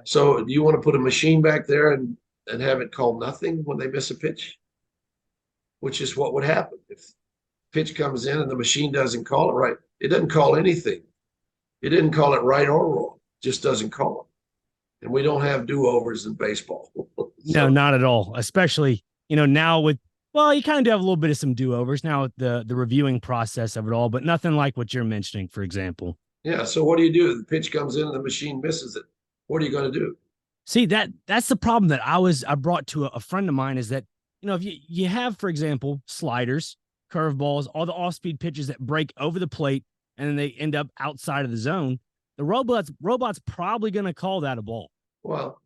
So do you want to put a machine back there and have it call nothing when they miss a pitch? Which is what would happen. If pitch comes in and the machine doesn't call it right, it doesn't call anything It didn't call it right or wrong, just doesn't call it. And we don't have do-overs in baseball. No, not at all. Especially, now with, well, you kind of do have a little bit of some do-overs now with the reviewing process of it all, but nothing like what you're mentioning, for example. Yeah. So what do you do? The pitch comes in and the machine misses it. What are you going to do? See, that's the problem that I brought to a friend of mine is that, if you have, for example, sliders, curveballs, all the off-speed pitches that break over the plate and then they end up outside of the zone, the robot's probably going to call that a ball. Well,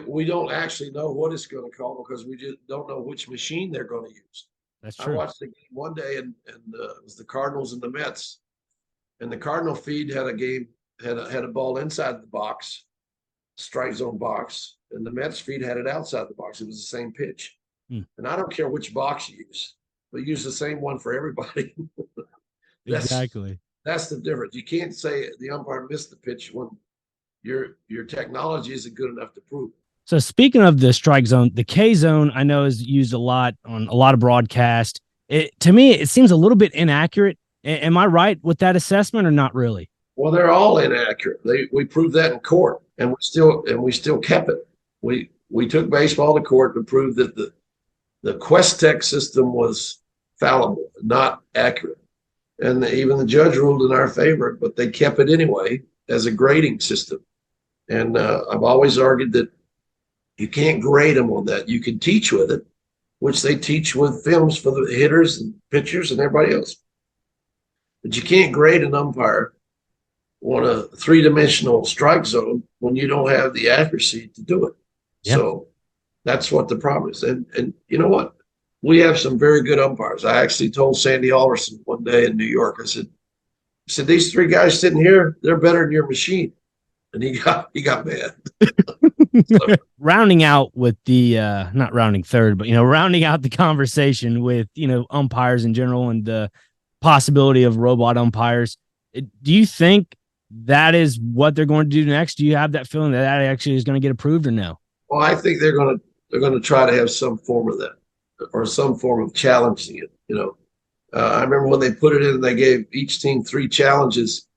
we don't actually know what it's going to call because we just don't know which machine they're going to use. That's true. I watched the game one day and it was the Cardinals and the Mets, and the Cardinal feed had a ball inside the box, strike zone box, and the Mets feed had it outside the box. It was the same pitch. And I don't care which box you use, but use the same one for everybody. Exactly. That's the difference. You can't say the umpire missed the pitch when your technology isn't good enough to prove it. So speaking of the strike zone, the K zone I know is used a lot on a lot of broadcast. To me, it seems a little bit inaccurate. Am I right with that assessment or not really? Well, they're all inaccurate. We proved that in court, and we still kept it. We took baseball to court to prove that the Quest-Tech system was fallible, not accurate. And even the judge ruled in our favor, but they kept it anyway as a grading system. And I've always argued that you can't grade them on that. You can teach with it, which they teach with films for the hitters and pitchers and everybody else. But you can't grade an umpire on a three-dimensional strike zone when you don't have the accuracy to do it. Yep. So that's what the problem is. And you know what? We have some very good umpires. I actually told Sandy Alderson one day in New York, I said, these three guys sitting here, they're better than your machine. And he got mad. So, rounding out with the not rounding third, but rounding out the conversation with umpires in general and the possibility of robot umpires. Do you think that is what they're going to do next? Do you have that feeling that actually is going to get approved or no? Well, I think they're going to try to have some form of that or some form of challenging it. I remember when they put it in, they gave each team 3 challenges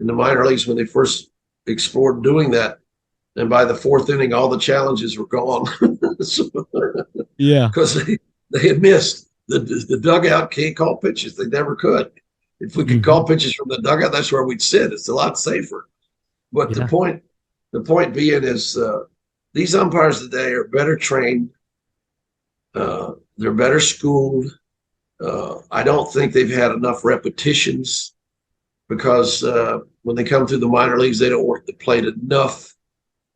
in the minor leagues when they first explored doing that. And by the 4th inning, all the challenges were gone. Yeah, because they had missed the dugout. Can't call pitches. They never could. If we could call pitches from the dugout, that's where we'd sit. It's a lot safer. But the point being is these umpires today are better trained. They're better schooled. I don't think they've had enough repetitions because when they come through the minor leagues, they don't work the plate enough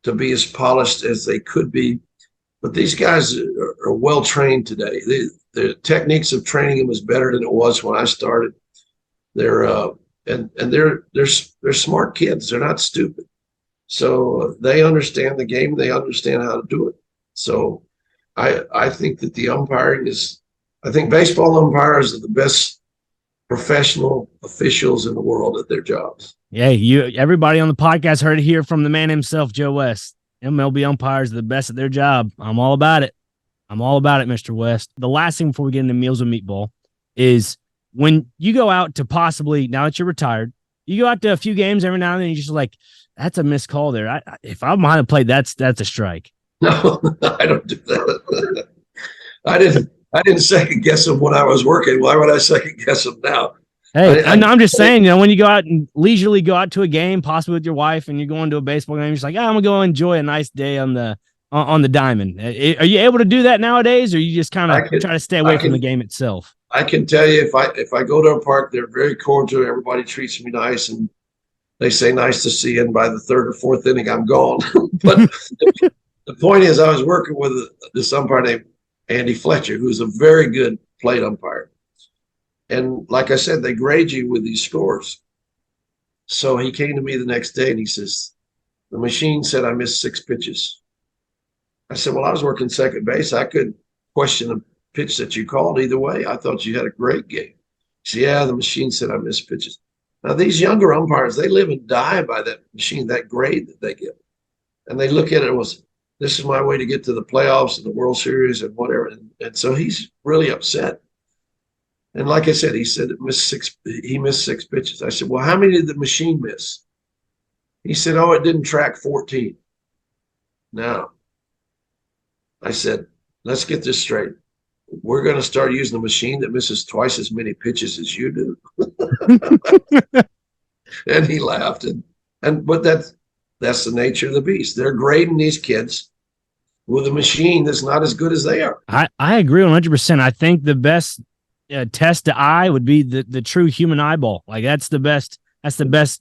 to be as polished as they could be. But these guys are well trained today. The techniques of training them is better than it was when I started. They're smart kids. They're not stupid. So they understand the game. They understand how to do it. So I think that I think baseball umpires are the best professional officials in the world at their jobs. Yeah, everybody on the podcast heard it here from the man himself, Joe West. MLB umpires are the best at their job. I'm all about it. Mr. West. The last thing before we get into Meals with Meatball is when you go out to possibly, now that you're retired, you go out to a few games every now and then, you're just like, that's a missed call there. If I'm behind the plate, that's a strike. No, I don't do that. I didn't second guess them when I was working. Why would I second guess them now? Hey, I'm just saying, when you go out and leisurely go out to a game, possibly with your wife, and you're going to a baseball game, you're just like, I'm gonna go enjoy a nice day on the diamond. Are you able to do that nowadays, or you just kind of try to stay away from the game itself? I can tell you, if I go to a park, they're very cordial. Everybody treats me nice, and they say nice to see you. And by the 3rd or 4th inning, I'm gone. But the point is, I was working with this umpire named Andy Fletcher, who's a very good plate umpire. And like I said, they grade you with these scores. So he came to me the next day and he says, the machine said I missed 6 pitches. I said, well, I was working second base. I couldn't question the pitch that you called either way. I thought you had a great game. He said, yeah, the machine said I missed pitches. Now, these younger umpires, they live and die by that machine, that grade that they give. And they look at it as, this is my way to get to the playoffs and the World Series and whatever. And so he's really upset. And like I said, he said he missed 6 pitches. I said, well, how many did the machine miss? He said, oh, it didn't track 14. Now, I said, let's get this straight. We're going to start using a machine that misses twice as many pitches as you do. And he laughed. But that's the nature of the beast. They're grading these kids with a machine that's not as good as they are. I agree 100%. I think the best test to eye would be the true human eyeball. Like that's the best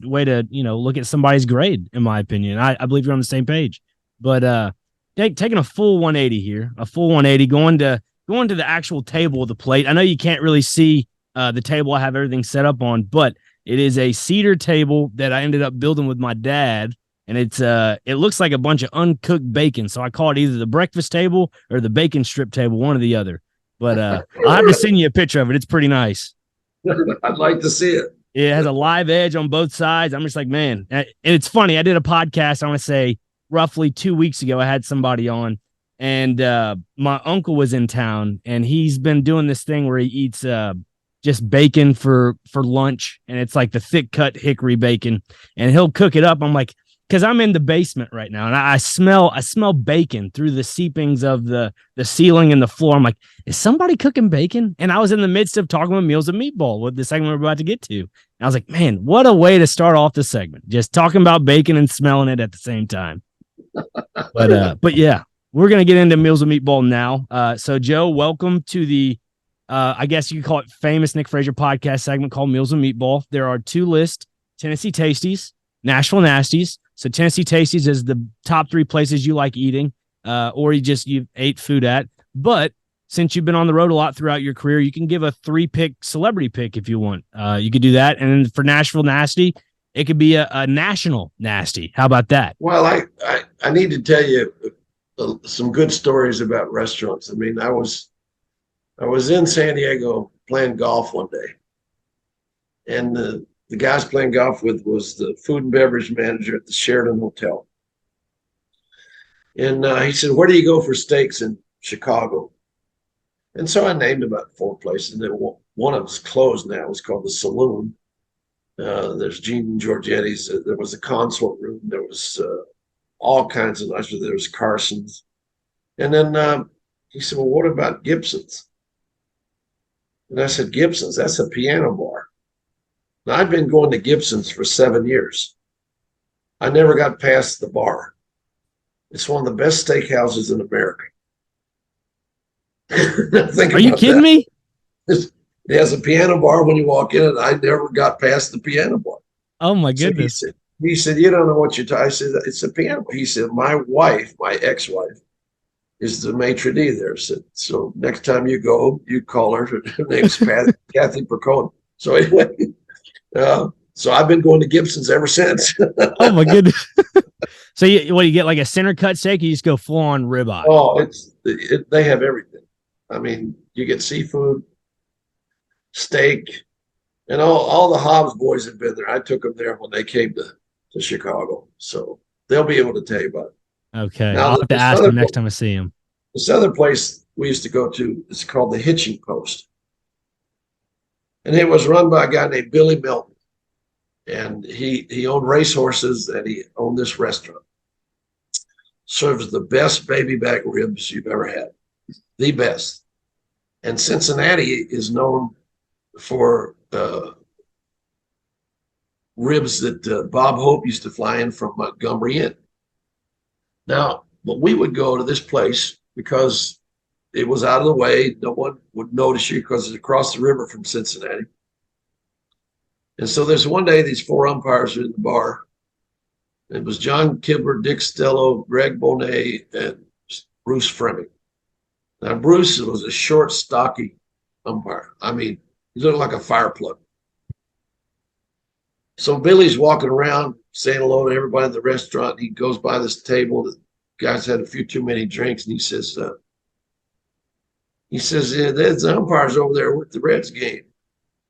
way to, look at somebody's grade, in my opinion. I believe you're on the same page. But taking a full 180 here, going to the actual table of the plate. I know you can't really see the table I have everything set up on, but it is a cedar table that I ended up building with my dad. And it looks like a bunch of uncooked bacon. So I call it either the breakfast table or the bacon strip table, one or the other. But I'll have to send you a picture of it. It's pretty nice. I'd like to see it. It has a live edge on both sides. I'm just like, man. And it's funny. I did a podcast, I want to say, roughly 2 weeks ago. I had somebody on, and my uncle was in town, and he's been doing this thing where he eats just bacon for lunch, and it's like the thick cut hickory bacon, and he'll cook it up. I'm like, because I'm in the basement right now, and I smell bacon through the seepings of the ceiling and the floor. I'm like, is somebody cooking bacon? And I was in the midst of talking about Meals of Meatball, with the segment we're about to get to. And I was like, man, what a way to start off the segment, just talking about bacon and smelling it at the same time. But yeah, we're gonna get into Meals of Meatball now. So Joe, welcome to the I guess you could call it famous Nick Frazier podcast segment called Meals of Meatball. There are two lists: Tennessee Tasties, Nashville Nasties. So Tennessee Tasties is the top 3 places you like eating, or you ate food at. But since you've been on the road a lot throughout your career, you can give a 3-pick celebrity pick if you want. You could do that. And then for Nashville Nasty, it could be a national nasty. How about that? Well, I need to tell you some good stories about restaurants. I mean, I was in San Diego playing golf one day, and the guy I was playing golf with was the food and beverage manager at the Sheraton Hotel. And he said, where do you go for steaks in Chicago? And so I named about 4 places. And then one of them is closed now. It's called the Saloon. There's Gene and Giorgetti's. There was a consort room. There was all kinds of nice. There was Carson's. And then he said, well, what about Gibson's? And I said, Gibson's? That's a piano bar. Now, I've been going to Gibson's for 7 years. I never got past the bar. It's one of the best steakhouses in America. Are you kidding me? It has a piano bar when you walk in, and I never got past the piano bar. Oh, my goodness. So he said, you don't know what you're talking about. I said, it's a piano bar. He said, my wife, my ex-wife, is the maitre d' there. So next time you go, you call her. Her name's Kathy Percone. So anyway, so I've been going to Gibson's ever since. Oh my goodness! So you get like a center cut steak? You just go full on ribeye? Oh, they have everything. I mean, you get seafood, steak, and all the Hobbs boys have been there. I took them there when they came to Chicago, so they'll be able to tell you about it. Okay, I'll have to ask them next time I see him. This other place we used to go to is called the Hitching Post. And it was run by a guy named Billy Milton. And he owned racehorses, and he owned this restaurant. Serves the best baby back ribs you've ever had. The best. And Cincinnati is known for ribs that Bob Hope used to fly in from Montgomery Inn. Now, but we would go to this place because it was out of the way. No one would notice you because it's across the river from Cincinnati. And so there's one day these 4 umpires are in the bar. It was John Kibler, Dick Stello, Greg Bonet, and Bruce Fremming. Now, Bruce was a short, stocky umpire. I mean, he looked like a fire plug. So Billy's walking around saying hello to everybody in the restaurant. He goes by this table. The guys had a few too many drinks, and he says, yeah, there's the umpires over there with the Reds game.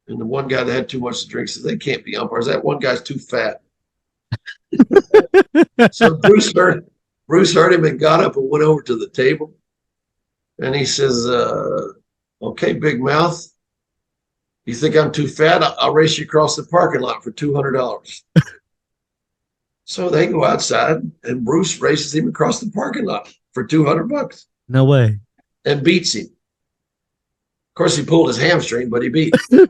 And the one guy that had too much to drink says, they can't be umpires. That one guy's too fat. So Bruce heard him and got up and went over to the table. And he says, okay, big mouth, You think I'm too fat? I'll race you across the parking lot for $200. So they go outside, and Bruce races him across the parking lot for $200 No way. and beats him. Of course, he pulled his hamstring, but he beat him.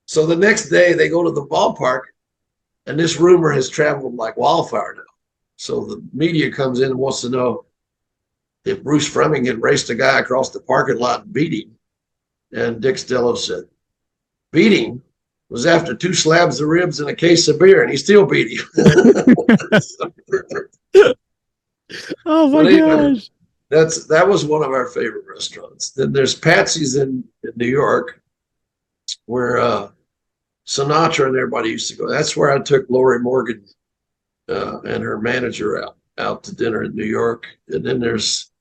So the next day, they go to the ballpark, and this rumor has traveled like wildfire now. So the media comes in and wants to know if Bruce Fleming had raced a guy across the parking lot and beat him. And Dick Stello said, beating was after 2 slabs of ribs and a case of beer, and he still beat him. Oh my gosh. That was one of our favorite restaurants. Then there's Patsy's in New York, where Sinatra and everybody used to go. That's where I took Lori Morgan and her manager out to dinner in New York. And then there's,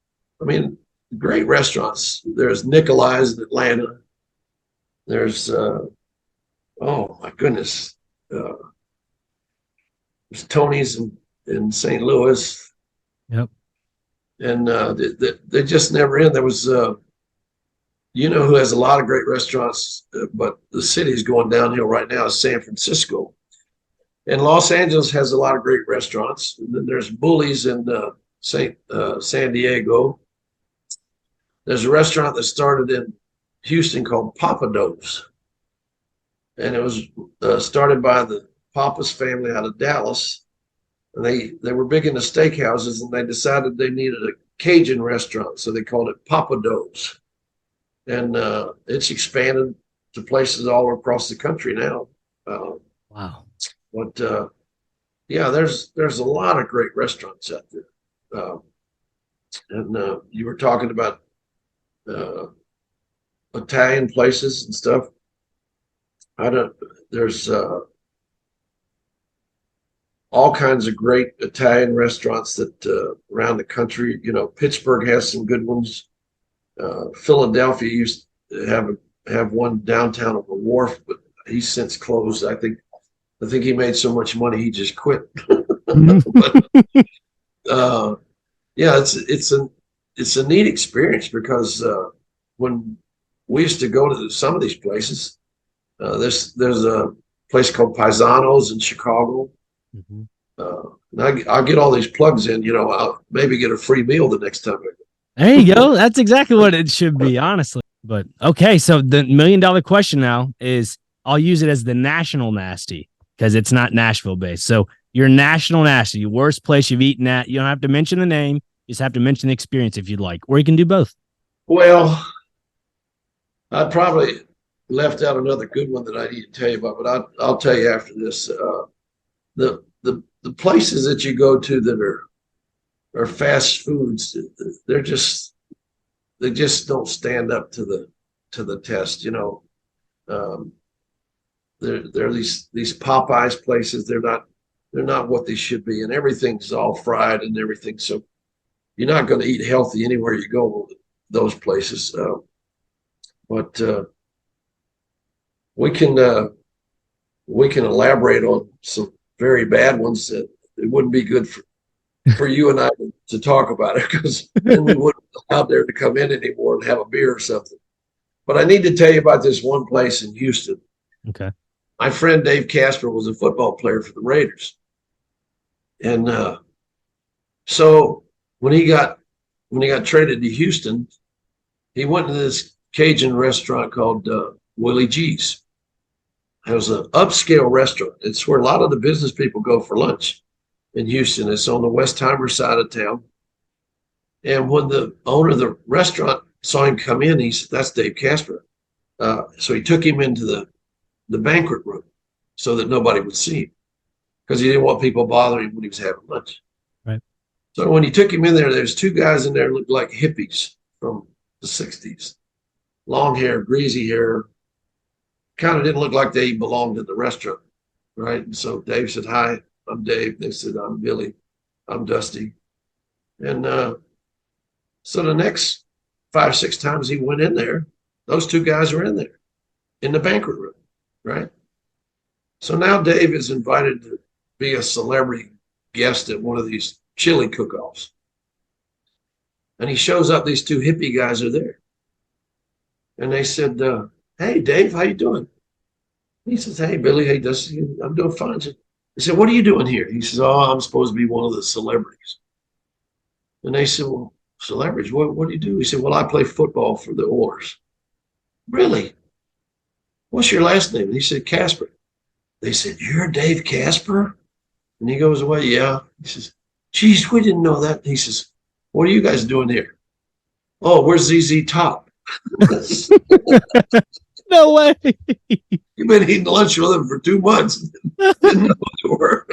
great restaurants. There's Nikolai's in Atlanta. There's oh my goodness, there's Tony's in St. Louis. Yep. And they just never end. There was, who has a lot of great restaurants, but the city's going downhill right now is San Francisco. And Los Angeles has a lot of great restaurants. And then there's Bully's in San Diego. There's a restaurant that started in Houston called Papa Do's. And it was started by the Papa's family out of Dallas. And they were big into steakhouses, and they decided they needed a Cajun restaurant. So they called it Papa Do's. And it's expanded to places all across the country now. Wow. But there's a lot of great restaurants out there. And you were talking about Italian places and stuff. There's all kinds of great Italian restaurants that around the country. Pittsburgh has some good ones. Philadelphia used to have one downtown on the wharf, but he's since closed. I think he made so much money he just quit. But, it's a neat experience because when we used to go to some of these places, there's a place called Paisanos in Chicago. Mm-hmm. And I'll get all these plugs in. I'll maybe get a free meal the next time I go. There you go. That's exactly what it should be, honestly. But okay, so the $1 million question now is, I'll use it as the national nasty because it's not Nashville based. So your national nasty, your worst place you've eaten at. You don't have to mention the name. You just have to mention the experience if you'd like, or you can do both. Well, I probably left out another good one that I need to tell you about, but I'll tell you after this. The places that you go to that are fast foods, they just don't stand up to the test. There are these Popeyes places. They're not what they should be, and everything's all fried and everything. So you're not going to eat healthy anywhere you go. Those places, but we can elaborate on some very bad ones that it wouldn't be good for you and I to talk about it, because then we wouldn't allow there to come in anymore and have a beer or something. But I need to tell you about this one place in Houston. Okay. My friend Dave Casper was a football player for the Raiders. And so when he got traded to Houston, he went to this Cajun restaurant called Willie G's. It was an upscale restaurant. It's where a lot of the business people go for lunch in Houston. It's on the Westheimer side of town. And when the owner of the restaurant saw him come in, he said, "That's Dave Casper." So he took him into the banquet room so that nobody would see him, because he didn't want people bothering him when he was having lunch. Right. So when he took him in there's 2 guys in there that looked like hippies from the 60s. Long hair, greasy hair. Kind of didn't look like they belonged in the restaurant, right? And so Dave said, "Hi, I'm Dave." They said, "I'm Billy. I'm Dusty." And so the next 5, 6 times he went in there, those 2 guys were in there in the banquet room, right? So now Dave is invited to be a celebrity guest at one of these chili cook-offs. And he shows up, these 2 hippie guys are there. And they said, "Hey, Dave, how you doing?" He says, "Hey, Billy, hey, Dusty, I'm doing fine." He said, "What are you doing here?" He says, "Oh, I'm supposed to be one of the celebrities." And they said, "Well, celebrities, what do you do?" He said, "Well, I play football for the Oilers." "Really? What's your last name?" And he said, "Casper." They said, "You're Dave Casper?" And he goes away, "Yeah." He says, "Geez, we didn't know that." He says, "What are you guys doing here?" "Oh, we're ZZ Top." No way. You've been eating lunch with them for 2 months. Didn't know who they were.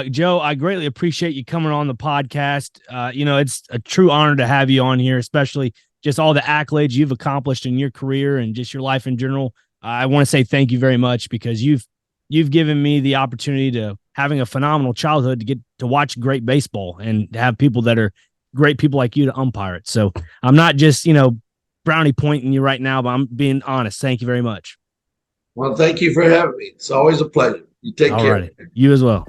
Joe, I greatly appreciate you coming on the podcast. It's a true honor to have you on here, especially just all the accolades you've accomplished in your career and just your life in general. I want to say thank you very much because you've given me the opportunity to having a phenomenal childhood to get to watch great baseball and to have people that are great people like you to umpire it. So I'm not just, brownie pointing you right now, but I'm being honest. Thank you very much. Well, thank you for having me. It's always a pleasure. You take All care. righty. You as well.